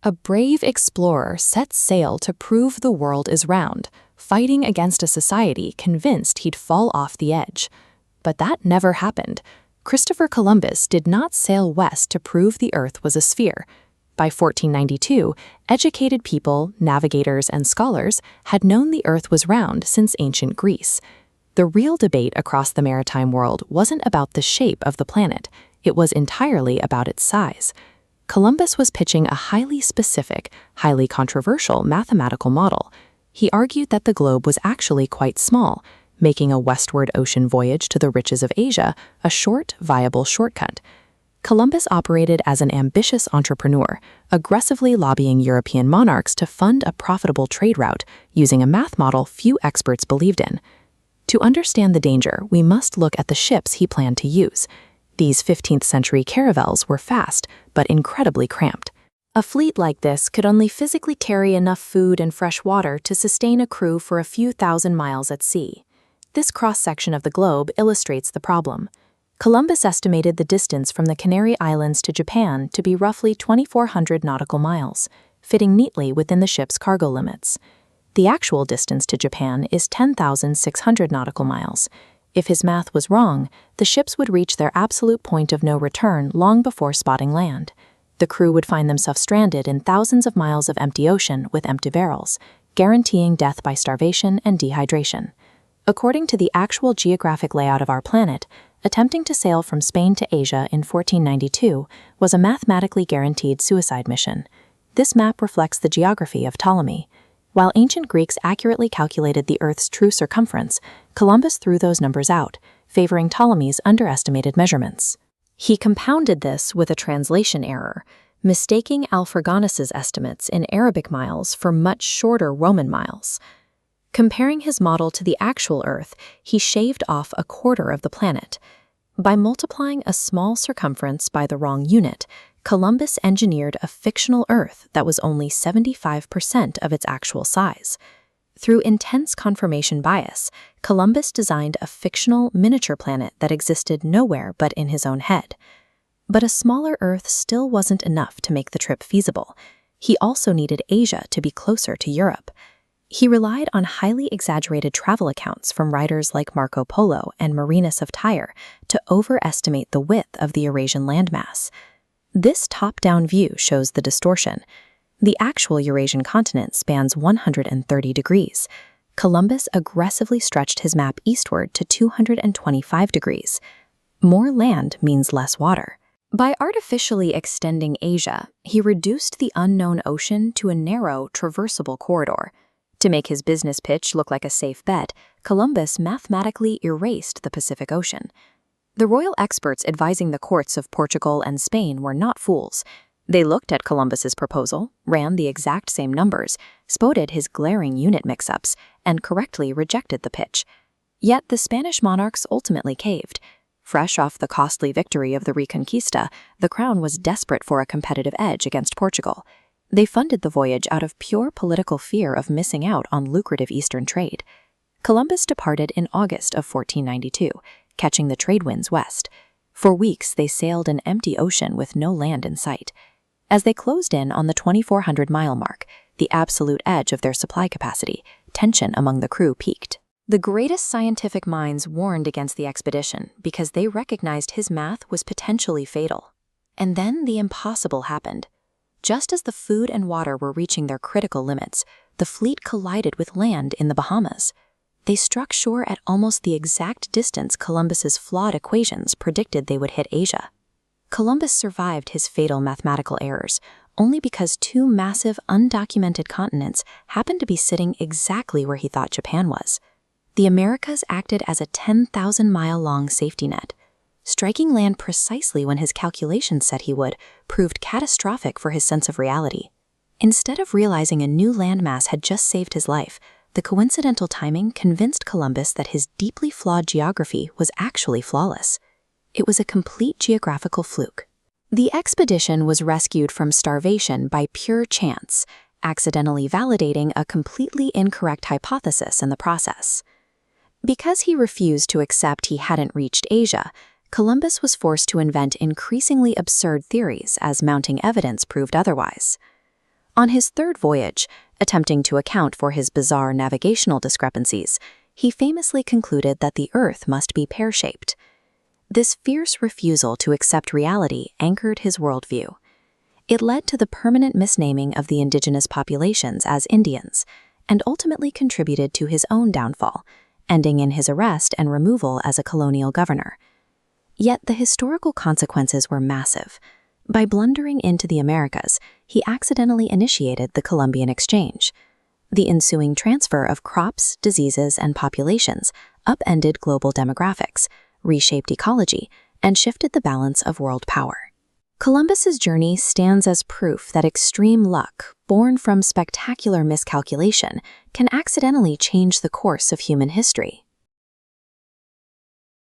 A brave explorer sets sail to prove the world is round, fighting against a society convinced he'd fall off the edge. But that never happened. Christopher Columbus did not sail west to prove the Earth was a sphere. By 1492, educated people, navigators, and scholars had known the Earth was round since ancient Greece. The real debate across the maritime world wasn't about the shape of the planet, it was entirely about its size. Columbus was pitching a highly specific, highly controversial mathematical model. He argued that the globe was actually quite small, making a westward ocean voyage to the riches of Asia a short, viable shortcut. Columbus operated as an ambitious entrepreneur, aggressively lobbying European monarchs to fund a profitable trade route using a math model few experts believed in. To understand the danger, we must look at the ships he planned to use. These 15th-century caravels were fast, but incredibly cramped. A fleet like this could only physically carry enough food and fresh water to sustain a crew for a few thousand miles at sea. This cross-section of the globe illustrates the problem. Columbus estimated the distance from the Canary Islands to Japan to be roughly 2,400 nautical miles, fitting neatly within the ship's cargo limits. The actual distance to Japan is 10,600 nautical miles. If his math was wrong, the ships would reach their absolute point of no return long before spotting land. The crew would find themselves stranded in thousands of miles of empty ocean with empty barrels, guaranteeing death by starvation and dehydration. According to the actual geographic layout of our planet, attempting to sail from Spain to Asia in 1492 was a mathematically guaranteed suicide mission. This map reflects the geography of Ptolemy. While ancient Greeks accurately calculated the Earth's true circumference, Columbus threw those numbers out, favoring Ptolemy's underestimated measurements. He compounded this with a translation error, mistaking Alfraganus's estimates in Arabic miles for much shorter Roman miles. Comparing his model to the actual Earth, he shaved off a quarter of the planet. By multiplying a small circumference by the wrong unit, Columbus engineered a fictional Earth that was only 75% of its actual size. Through intense confirmation bias, Columbus designed a fictional miniature planet that existed nowhere but in his own head. But a smaller Earth still wasn't enough to make the trip feasible. He also needed Asia to be closer to Europe. He relied on highly exaggerated travel accounts from writers like Marco Polo and Marinus of Tyre to overestimate the width of the Eurasian landmass. This top-down view shows the distortion. The actual Eurasian continent spans 130 degrees. Columbus aggressively stretched his map eastward to 225 degrees. More land means less water. By artificially extending Asia, he reduced the unknown ocean to a narrow, traversable corridor. To make his business pitch look like a safe bet, Columbus mathematically erased the Pacific Ocean. The royal experts advising the courts of Portugal and Spain were not fools. They looked at Columbus's proposal, ran the exact same numbers, spotted his glaring unit mix-ups, and correctly rejected the pitch. Yet the Spanish monarchs ultimately caved. Fresh off the costly victory of the Reconquista, the crown was desperate for a competitive edge against Portugal. They funded the voyage out of pure political fear of missing out on lucrative Eastern trade. Columbus departed in August of 1492, catching the trade winds west. For weeks, they sailed an empty ocean with no land in sight. As they closed in on the 2,400-mile mark, the absolute edge of their supply capacity, tension among the crew peaked. The greatest scientific minds warned against the expedition because they recognized his math was potentially fatal. And then the impossible happened. Just as the food and water were reaching their critical limits, the fleet collided with land in the Bahamas. They struck shore at almost the exact distance Columbus's flawed equations predicted they would hit Asia. Columbus survived his fatal mathematical errors only because two massive, undocumented continents happened to be sitting exactly where he thought Japan was. The Americas acted as a 10,000-mile-long safety net. Striking land precisely when his calculations said he would proved catastrophic for his sense of reality. Instead of realizing a new landmass had just saved his life, the coincidental timing convinced Columbus that his deeply flawed geography was actually flawless. It was a complete geographical fluke. The expedition was rescued from starvation by pure chance, accidentally validating a completely incorrect hypothesis in the process. Because he refused to accept he hadn't reached Asia, Columbus was forced to invent increasingly absurd theories as mounting evidence proved otherwise. On his third voyage, attempting to account for his bizarre navigational discrepancies, he famously concluded that the Earth must be pear-shaped. This fierce refusal to accept reality anchored his worldview. It led to the permanent misnaming of the indigenous populations as Indians, and ultimately contributed to his own downfall, ending in his arrest and removal as a colonial governor. Yet the historical consequences were massive. By blundering into the Americas, he accidentally initiated the Columbian Exchange. The ensuing transfer of crops, diseases, and populations upended global demographics, reshaped ecology, and shifted the balance of world power. Columbus's journey stands as proof that extreme luck, born from spectacular miscalculation, can accidentally change the course of human history.